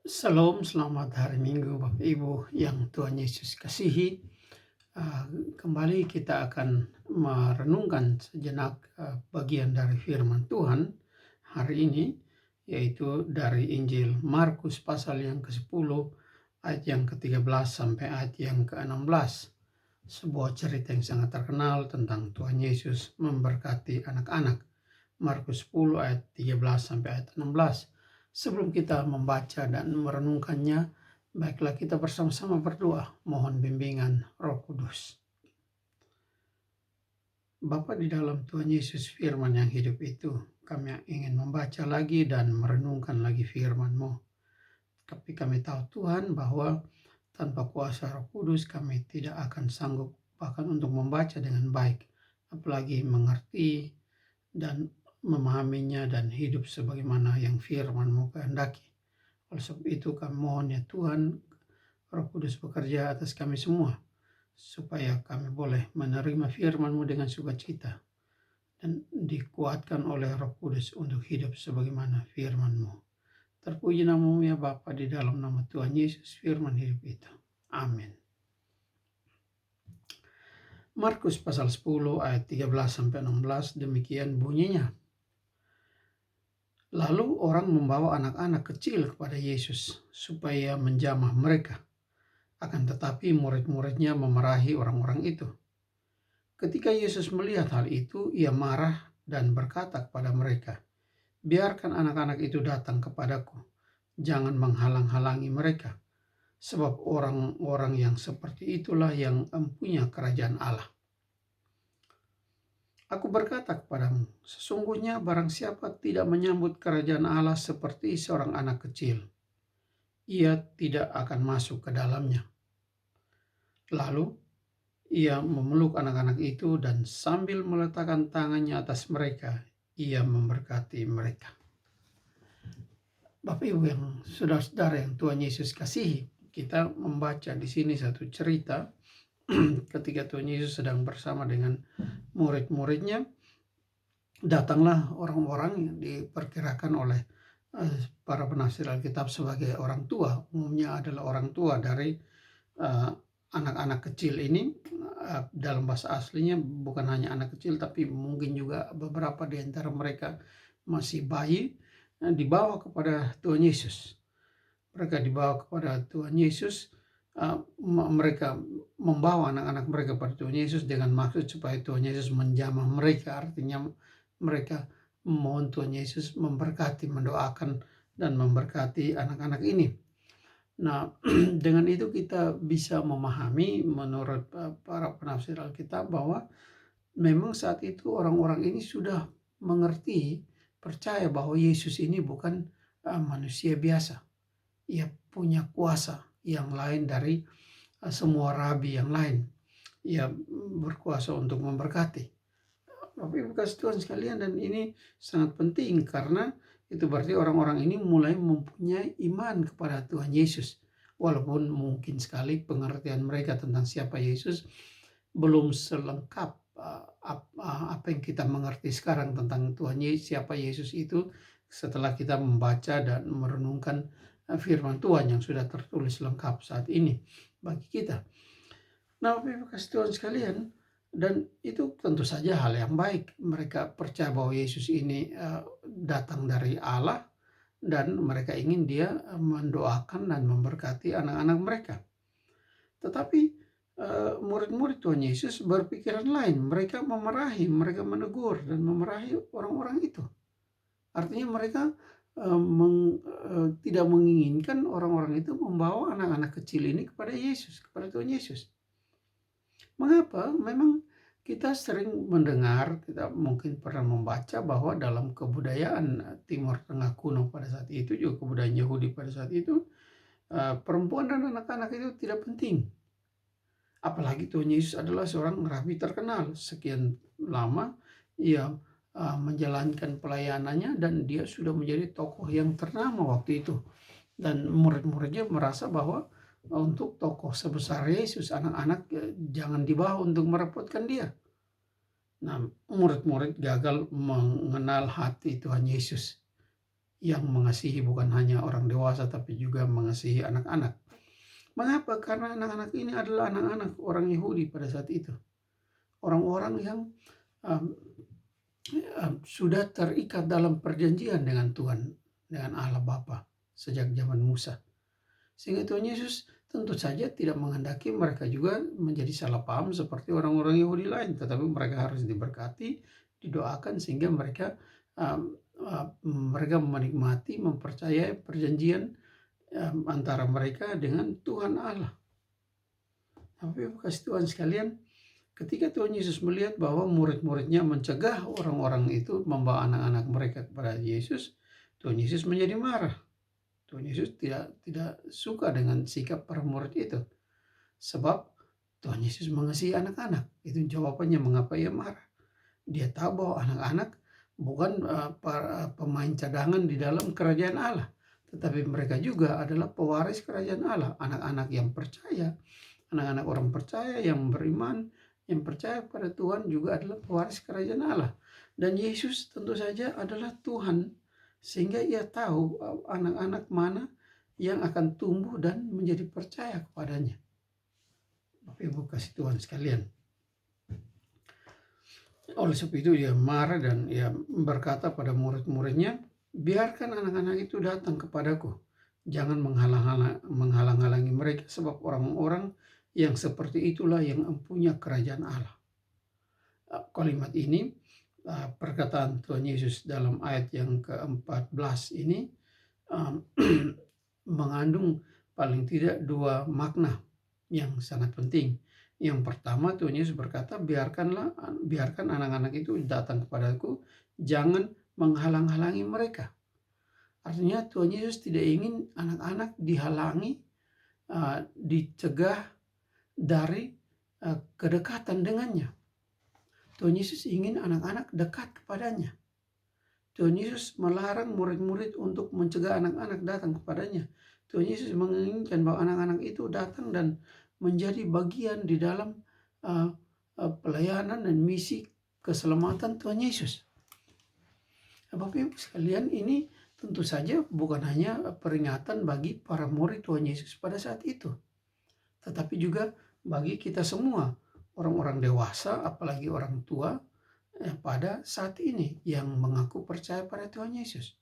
Salam, selamat hari Minggu Bapak Ibu yang Tuhan Yesus kasihi. Kembali kita akan merenungkan sejenak bagian dari firman Tuhan hari ini, yaitu dari Injil Markus pasal yang ke-10 ayat yang ke-13 sampai ayat yang ke-16. Sebuah cerita yang sangat terkenal tentang Tuhan Yesus memberkati anak-anak. Markus 10 ayat 13 sampai ayat 16. Sebelum kita membaca dan merenungkannya, baiklah kita bersama-sama berdoa, mohon bimbingan Roh Kudus. Bapa di dalam Tuhan Yesus, firman yang hidup itu, kami ingin membaca lagi dan merenungkan lagi firman-Mu. Tapi kami tahu Tuhan bahwa tanpa kuasa Roh Kudus kami tidak akan sanggup bahkan untuk membaca dengan baik, apalagi mengerti dan memahaminya dan hidup sebagaimana yang firman-Mu kehendaki. Oleh sebab itu kami mohon ya Tuhan, Roh Kudus bekerja atas kami semua, supaya kami boleh menerima firman-Mu dengan sukacita dan dikuatkan oleh Roh Kudus untuk hidup sebagaimana firman-Mu. Terpuji nama-Mu ya Bapa, di dalam nama Tuhan Yesus firman hidup itu. Amin. Markus pasal 10 ayat 13 sampai 16 demikian bunyinya. Lalu orang membawa anak-anak kecil kepada Yesus supaya menjamah mereka. Akan tetapi murid-muridnya memarahi orang-orang itu. Ketika Yesus melihat hal itu, ia marah dan berkata kepada mereka, "Biarkan anak-anak itu datang kepadaku. Jangan menghalang-halangi mereka, sebab orang-orang yang seperti itulah yang mempunyai kerajaan Allah. Aku berkata kepadamu, sesungguhnya barang siapa tidak menyambut kerajaan Allah seperti seorang anak kecil, ia tidak akan masuk ke dalamnya." Lalu ia memeluk anak-anak itu dan sambil meletakkan tangannya atas mereka, ia memberkati mereka. Bapak Ibu yang saudara-saudara yang Tuhan Yesus kasihi, kita membaca di sini satu cerita ketika Tuhan Yesus sedang bersama dengan murid-muridnya. Datanglah orang-orang yang diperkirakan oleh para penafsir Alkitab sebagai orang tua, umumnya adalah orang tua dari anak-anak kecil ini. Dalam bahasa aslinya bukan hanya anak kecil, tapi mungkin juga beberapa di antara mereka masih bayi, dibawa kepada Tuhan Yesus. Mereka dibawa kepada Tuhan Yesus, mereka membawa anak-anak mereka kepada Tuhan Yesus dengan maksud supaya Tuhan Yesus menjamah mereka. Artinya mereka memohon Tuhan Yesus memberkati, mendoakan dan memberkati anak-anak ini. Nah, dengan itu kita bisa memahami menurut para penafsir Alkitab bahwa memang saat itu orang-orang ini sudah mengerti, percaya bahwa Yesus ini bukan manusia biasa. Ia punya kuasa yang lain dari semua rabi yang lain. Ia berkuasa untuk memberkati. Bapak Ibu kasih Tuhan sekalian, dan ini sangat penting karena itu berarti orang-orang ini mulai mempunyai iman kepada Tuhan Yesus. Walaupun mungkin sekali pengertian mereka tentang siapa Yesus belum selengkap apa yang kita mengerti sekarang tentang Tuhan Yesus, siapa Yesus itu, setelah kita membaca dan merenungkan firman Tuhan yang sudah tertulis lengkap saat ini bagi kita. Nah, Bapak Ibu kasih Tuhan sekalian, dan itu tentu saja hal yang baik. Mereka percaya bahwa Yesus ini datang dari Allah dan mereka ingin dia mendoakan dan memberkati anak-anak mereka. Tetapi murid-murid Tuhan Yesus berpikiran lain. Mereka memarahi, mereka menegur dan memarahi orang-orang itu. Artinya mereka tidak menginginkan orang-orang itu membawa anak-anak kecil ini kepada Yesus, kepada Tuhan Yesus. Mengapa? Memang kita sering mendengar, kita mungkin pernah membaca bahwa dalam kebudayaan Timur Tengah kuno pada saat itu, juga kebudayaan Yahudi pada saat itu, perempuan dan anak-anak itu tidak penting. Apalagi Tuhan Yesus adalah seorang rabi terkenal. Sekian lama ia menjalankan pelayanannya dan dia sudah menjadi tokoh yang ternama waktu itu. Dan murid-muridnya merasa bahwa untuk tokoh sebesar Yesus, anak-anak jangan dibawa untuk merepotkan dia. Nah, murid-murid gagal mengenal hati Tuhan Yesus yang mengasihi bukan hanya orang dewasa tapi juga mengasihi anak-anak. Mengapa? Karena anak-anak ini adalah anak-anak orang Yahudi pada saat itu. Orang-orang yang um, sudah terikat dalam perjanjian dengan Tuhan, dengan Allah Bapa sejak zaman Musa. Sehingga Tuhan Yesus tentu saja tidak menghendaki mereka juga menjadi salah paham seperti orang-orang Yahudi lain, tetapi mereka harus diberkati, didoakan sehingga mereka mereka menikmati, mempercayai perjanjian antara mereka dengan Tuhan Allah. Tapi kasih Tuhan sekalian, ketika Tuhan Yesus melihat bahwa murid-muridnya mencegah orang-orang itu membawa anak-anak mereka kepada Yesus, Tuhan Yesus menjadi marah. Tuhan Yesus tidak suka dengan sikap para murid itu. Sebab Tuhan Yesus mengasihi anak-anak. Itu jawabannya mengapa ia marah. Dia tahu bahwa anak-anak bukan para pemain cadangan di dalam kerajaan Allah. Tetapi mereka juga adalah pewaris kerajaan Allah. Anak-anak yang percaya, anak-anak orang percaya yang beriman, yang percaya pada Tuhan juga adalah pewaris kerajaan Allah. Dan Yesus tentu saja adalah Tuhan. Sehingga ia tahu anak-anak mana yang akan tumbuh dan menjadi percaya kepadanya. Bapak Ibu kasih Tuhan sekalian. Oleh sebab itu dia marah dan ia berkata pada murid-muridnya, biarkan anak-anak itu datang kepadaku. Jangan menghalang-halangi mereka sebab orang-orang yang seperti itulah yang mempunyai kerajaan Allah. Kalimat ini, perkataan Tuhan Yesus dalam ayat yang ke-14 ini mengandung paling tidak dua makna yang sangat penting. Yang pertama, Tuhan Yesus berkata, biarkan anak-anak itu datang kepadaku, jangan menghalang-halangi mereka. Artinya Tuhan Yesus tidak ingin anak-anak dihalangi, dicegah dari kedekatan dengannya. Tuhan Yesus ingin anak-anak dekat kepadanya. Tuhan Yesus melarang murid-murid untuk mencegah anak-anak datang kepadanya. Tuhan Yesus menginginkan bahwa anak-anak itu datang dan menjadi bagian di dalam pelayanan dan misi keselamatan Tuhan Yesus. Bapak Ibu sekalian, ini tentu saja bukan hanya peringatan bagi para murid Tuhan Yesus pada saat itu, tetapi juga bagi kita semua, orang-orang dewasa, apalagi orang tua pada saat ini yang mengaku percaya pada Tuhan Yesus.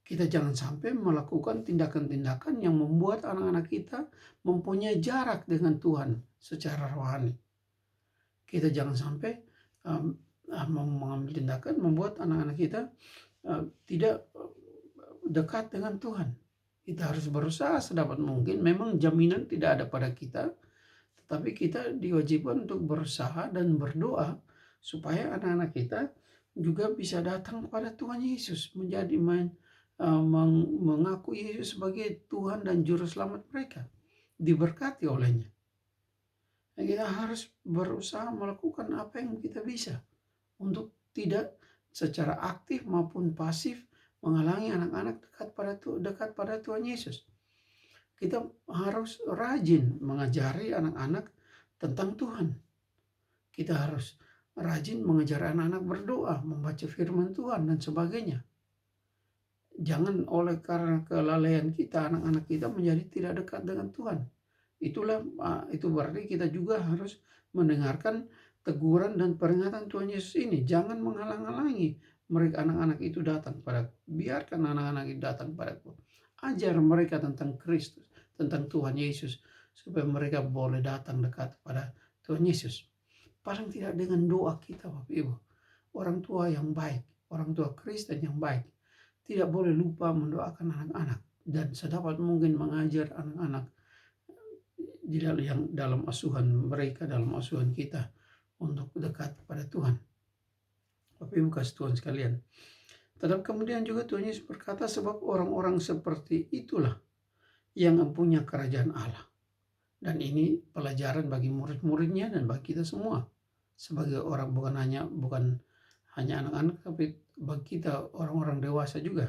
Kita jangan sampai melakukan tindakan-tindakan yang membuat anak-anak kita mempunyai jarak dengan Tuhan secara rohani. Kita jangan sampai mengambil tindakan membuat anak-anak kita tidak dekat dengan Tuhan. Kita harus berusaha sedapat mungkin. Memang jaminan tidak ada pada kita, tetapi kita diwajibkan untuk berusaha dan berdoa supaya anak-anak kita juga bisa datang kepada Tuhan Yesus, menjadi mengaku Yesus sebagai Tuhan dan Juru Selamat mereka, diberkati olehnya. Dan kita harus berusaha melakukan apa yang kita bisa untuk tidak secara aktif maupun pasif menghalangi anak-anak dekat pada Tuhan Yesus. Kita harus rajin mengajari anak-anak tentang Tuhan. Kita harus rajin mengajar anak-anak berdoa, membaca firman Tuhan dan sebagainya. Jangan oleh karena kelalaian kita, anak-anak kita menjadi tidak dekat dengan Tuhan. Itu berarti kita juga harus mendengarkan teguran dan peringatan Tuhan Yesus ini. Jangan menghalang-halangi mereka, anak-anak itu datang padaku. Biarkan anak-anak itu datang padaku. Ajar mereka tentang Kristus, tentang Tuhan Yesus, supaya mereka boleh datang dekat pada Tuhan Yesus. Paling tidak dengan doa kita, Bapak Ibu. Orang tua yang baik, orang tua Kristen yang baik, tidak boleh lupa mendoakan anak-anak dan sedapat mungkin mengajar anak-anak yang dalam asuhan mereka, dalam asuhan kita untuk dekat kepada Tuhan. Bapak Ibu kasih Tuhan sekalian. Tetapi kemudian juga Tuhan Yesus berkata, sebab orang-orang seperti itulah yang mempunyai kerajaan Allah. Dan ini pelajaran bagi murid-muridnya dan bagi kita semua. Sebagai orang bukan hanya anak-anak, tapi bagi kita orang-orang dewasa juga.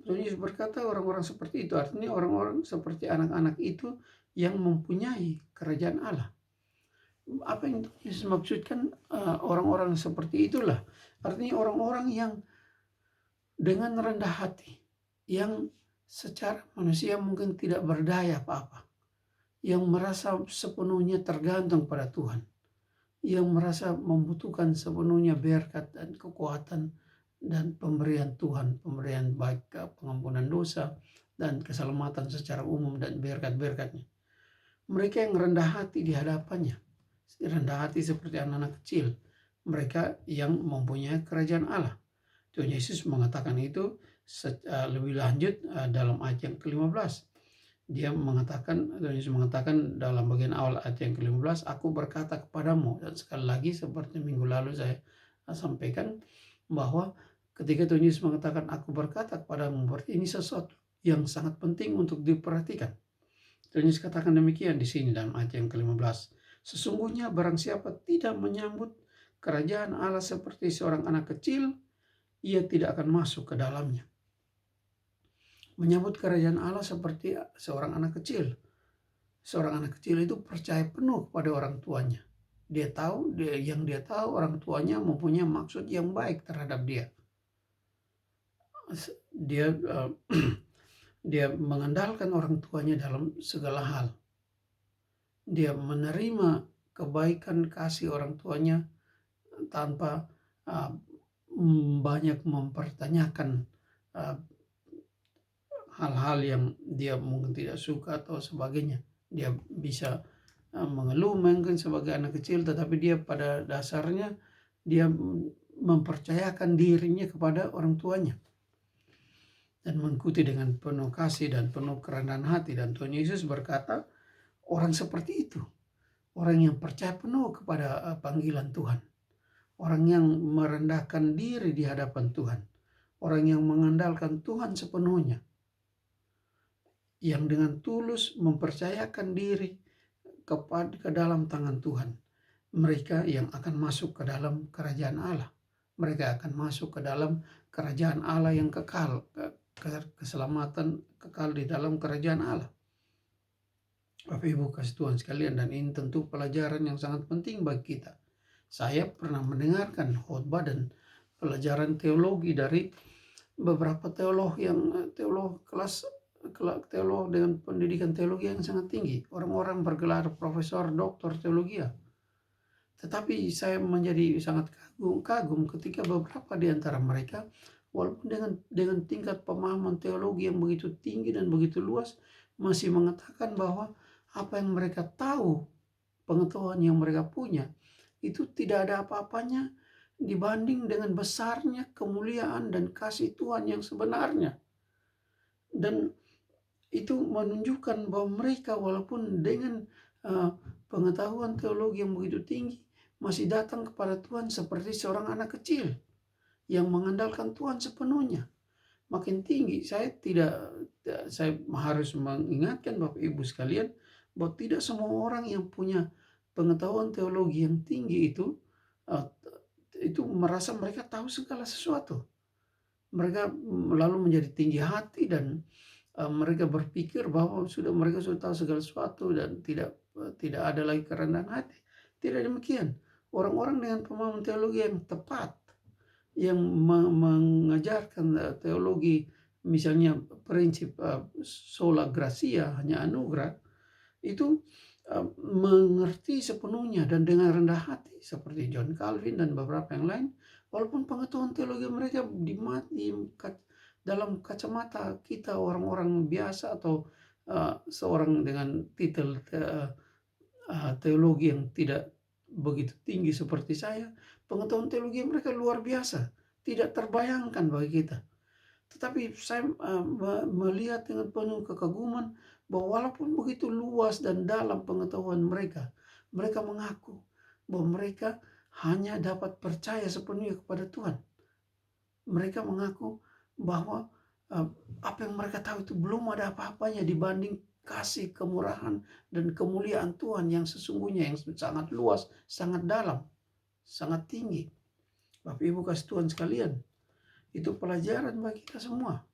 Tuhan Yesus berkata orang-orang seperti itu, artinya orang-orang seperti anak-anak itu yang mempunyai kerajaan Allah. Apa yang Tuhan Yesus maksudkan orang-orang seperti itulah? Artinya orang-orang yang dengan rendah hati, yang secara manusia mungkin tidak berdaya apa-apa, yang merasa sepenuhnya tergantung pada Tuhan, yang merasa membutuhkan sepenuhnya berkat dan kekuatan dan pemberian Tuhan, pemberian baik pengampunan dosa dan keselamatan secara umum dan berkat-berkatnya. Mereka yang rendah hati di hadapannya, rendah hati seperti anak-anak kecil, mereka yang mempunyai kerajaan Allah. Tuhan Yesus mengatakan itu lebih lanjut dalam ayat yang ke-15. Tuhan Yesus mengatakan dalam bagian awal ayat yang ke-15, aku berkata kepadamu, dan sekali lagi seperti minggu lalu saya sampaikan bahwa ketika Tuhan Yesus mengatakan aku berkata kepadamu, berarti ini sesuatu yang sangat penting untuk diperhatikan. Tuhan Yesus katakan demikian di sini dalam ayat yang ke-15. Sesungguhnya barang siapa tidak menyambut kerajaan Allah seperti seorang anak kecil, ia tidak akan masuk ke dalamnya. Menyambut kerajaan Allah seperti seorang anak kecil. Seorang anak kecil itu percaya penuh pada orang tuanya. Dia tahu orang tuanya mempunyai maksud yang baik terhadap dia. Dia mengandalkan orang tuanya dalam segala hal. Dia menerima kebaikan kasih orang tuanya tanpa banyak mempertanyakan hal-hal yang dia mungkin tidak suka atau sebagainya. Dia bisa mengeluh mungkin sebagai anak kecil, tetapi dia pada dasarnya dia mempercayakan dirinya kepada orang tuanya dan mengikuti dengan penuh kasih dan penuh kerendahan hati. Dan Tuhan Yesus berkata, orang seperti itu, orang yang percaya penuh kepada panggilan Tuhan, orang yang merendahkan diri di hadapan Tuhan, orang yang mengandalkan Tuhan sepenuhnya, yang dengan tulus mempercayakan diri ke dalam tangan Tuhan, mereka yang akan masuk ke dalam kerajaan Allah. Mereka akan masuk ke dalam kerajaan Allah yang kekal, keselamatan kekal di dalam kerajaan Allah. Bapak Ibu kasih Tuhan sekalian, dan ini tentu pelajaran yang sangat penting bagi kita. Saya pernah mendengarkan khotbah dan pelajaran teologi dari beberapa teolog dengan pendidikan teologi yang sangat tinggi, orang-orang bergelar profesor, doktor teologi. Tetapi saya menjadi sangat kagum ketika beberapa di antara mereka, walaupun dengan tingkat pemahaman teologi yang begitu tinggi dan begitu luas, masih mengatakan bahwa apa yang mereka tahu, pengetahuan yang mereka punya, itu tidak ada apa-apanya dibanding dengan besarnya kemuliaan dan kasih Tuhan yang sebenarnya. Dan itu menunjukkan bahwa mereka walaupun dengan pengetahuan teologi yang begitu tinggi, masih datang kepada Tuhan seperti seorang anak kecil yang mengandalkan Tuhan sepenuhnya. Makin tinggi, saya harus mengingatkan Bapak Ibu sekalian bahwa tidak semua orang yang punya pengetahuan teologi yang tinggi itu merasa mereka tahu segala sesuatu. Mereka lalu menjadi tinggi hati dan mereka berpikir bahwa mereka sudah tahu segala sesuatu dan tidak ada lagi kerendahan hati. Tidak demikian. Orang-orang dengan pemahaman teologi yang tepat, yang mengajarkan teologi, misalnya prinsip sola gratia, hanya anugerah, itu mengerti sepenuhnya dan dengan rendah hati, seperti John Calvin dan beberapa yang lain, walaupun pengetahuan teologi mereka dalam kacamata kita orang-orang biasa atau seorang dengan titel teologi yang tidak begitu tinggi seperti saya, pengetahuan teologi mereka luar biasa, tidak terbayangkan bagi kita. Tetapi saya melihat dengan penuh kekaguman bahwa walaupun begitu luas dan dalam pengetahuan mereka, mereka mengaku bahwa mereka hanya dapat percaya sepenuhnya kepada Tuhan. Mereka mengaku bahwa apa yang mereka tahu itu belum ada apa-apanya dibanding kasih, kemurahan, dan kemuliaan Tuhan yang sesungguhnya, yang sangat luas, sangat dalam, sangat tinggi. Bapak Ibu kasih Tuhan sekalian, itu pelajaran bagi kita semua,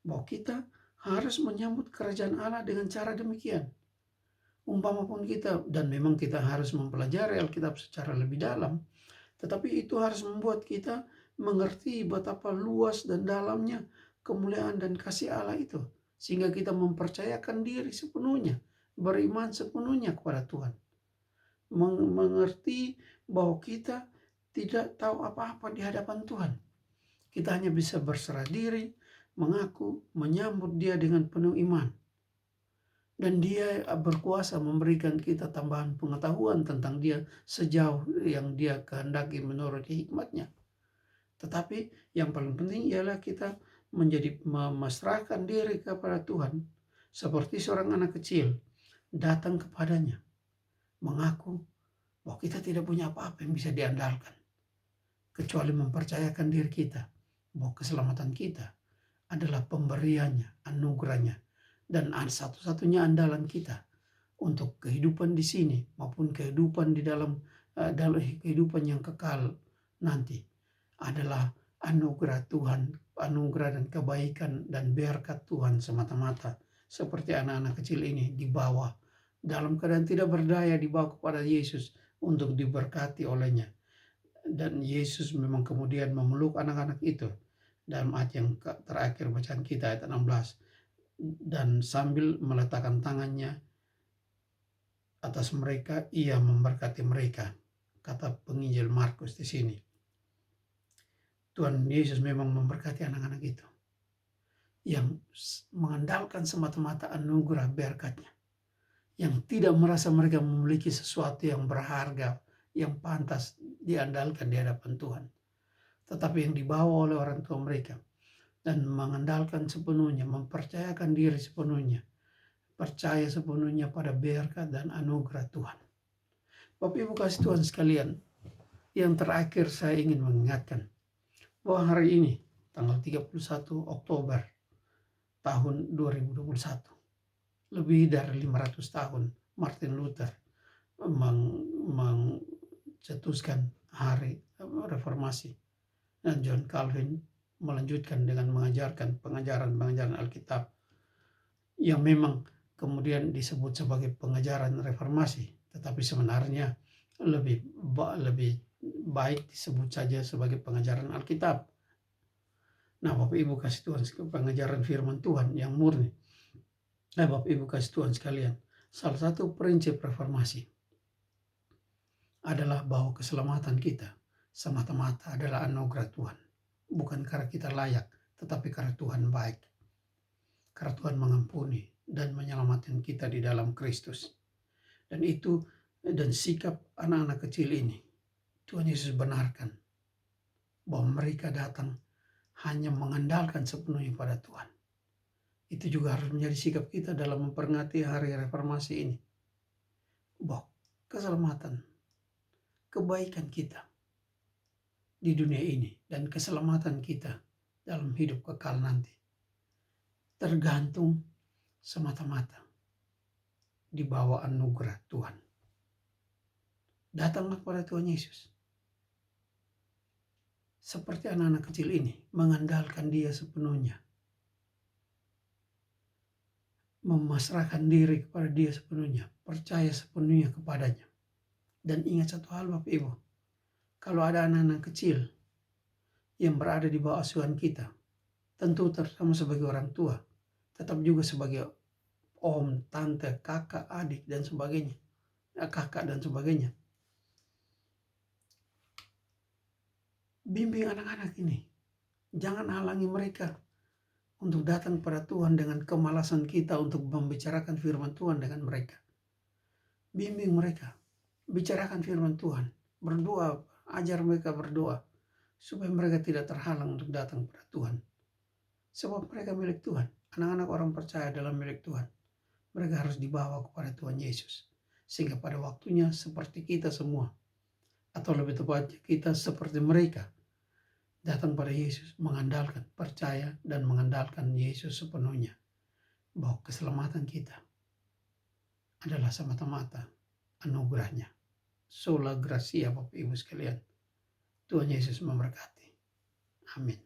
bahwa kita harus menyambut kerajaan Allah dengan cara demikian. Umpama pun kita, dan memang kita harus mempelajari Alkitab secara lebih dalam, tetapi itu harus membuat kita mengerti betapa luas dan dalamnya kemuliaan dan kasih Allah itu. Sehingga kita mempercayakan diri sepenuhnya, beriman sepenuhnya kepada Tuhan. Mengerti bahwa kita tidak tahu apa-apa di hadapan Tuhan. Kita hanya bisa berserah diri, mengaku, menyambut Dia dengan penuh iman. Dan Dia berkuasa memberikan kita tambahan pengetahuan tentang Dia sejauh yang Dia kehendaki menurut hikmat-Nya. Tetapi yang paling penting ialah kita memasrahkan diri kepada Tuhan. Seperti seorang anak kecil datang kepadanya, mengaku bahwa kita tidak punya apa-apa yang bisa diandalkan, kecuali mempercayakan diri kita bahwa keselamatan kita adalah pemberiannya, anugerahnya, dan satu-satunya andalan kita untuk kehidupan di sini maupun kehidupan di dalam kehidupan yang kekal nanti adalah anugerah Tuhan, anugerah dan kebaikan dan berkat Tuhan semata-mata. Seperti anak-anak kecil ini dibawa dalam keadaan tidak berdaya, dibawa kepada Yesus untuk diberkati olehnya. Dan Yesus memang kemudian memeluk anak-anak itu dalam ayat yang terakhir bacaan kita, ayat 16. Dan sambil meletakkan tangannya atas mereka, ia memberkati mereka, kata penginjil Markus di sini. Tuhan Yesus memang memberkati anak-anak itu yang mengandalkan semata-mata anugerah berkat-Nya, yang tidak merasa mereka memiliki sesuatu yang berharga, yang pantas diandalkan di hadapan Tuhan, tetapi yang dibawa oleh orang tua mereka dan mengandalkan sepenuhnya, mempercayakan diri sepenuhnya, percaya sepenuhnya pada berkat dan anugerah Tuhan. Bapak Ibu kasih Tuhan sekalian, yang terakhir saya ingin mengingatkan bahwa hari ini tanggal 31 Oktober tahun 2021, lebih dari 500 tahun Martin Luther mencetuskan hari reformasi, dan John Calvin melanjutkan dengan mengajarkan pengajaran Alkitab yang memang kemudian disebut sebagai pengajaran reformasi, tetapi sebenarnya lebih baik disebut saja sebagai pengajaran Alkitab. Nah, Bapak Ibu kasih Tuhan, pengajaran firman Tuhan yang murni. Nah, Bapak Ibu kasih Tuhan sekalian, salah satu prinsip reformasi adalah bahwa keselamatan kita semata-mata adalah anugerah Tuhan. Bukan karena kita layak, tetapi karena Tuhan baik. Karena Tuhan mengampuni dan menyelamatkan kita di dalam Kristus. Dan sikap anak-anak kecil ini, Tuhan Yesus benarkan bahwa mereka datang hanya mengandalkan sepenuhnya pada Tuhan. Itu juga harus menjadi sikap kita dalam memperingati hari reformasi ini. Bahwa keselamatan, kebaikan kita di dunia ini dan keselamatan kita dalam hidup kekal nanti tergantung semata-mata di bawah anugerah Tuhan. Datanglah kepada Tuhan Yesus seperti anak-anak kecil ini, mengandalkan Dia sepenuhnya, memasrahkan diri kepada Dia sepenuhnya, percaya sepenuhnya kepadanya. Dan ingat satu hal Bapak Ibu, kalau ada anak-anak kecil yang berada di bawah asuhan kita, tentu terutama sebagai orang tua, tetap juga sebagai om, tante, kakak, adik, dan sebagainya, kakak dan sebagainya. Bimbing anak-anak ini, jangan halangi mereka untuk datang kepada Tuhan dengan kemalasan kita untuk membicarakan firman Tuhan dengan mereka. Bimbing mereka, bicarakan firman Tuhan, berdoa, ajar mereka berdoa, supaya mereka tidak terhalang untuk datang kepada Tuhan. Sebab mereka milik Tuhan, anak-anak orang percaya adalah milik Tuhan. Mereka harus dibawa kepada Tuhan Yesus, sehingga pada waktunya seperti kita semua, atau lebih tepatnya kita seperti mereka, datang pada Yesus, mengandalkan, percaya dan mengandalkan Yesus sepenuhnya, bahwa keselamatan kita adalah semata-mata anugerahnya. Sola Gracia Bapak Ibu sekalian. Tuhan Yesus memberkati. Amin.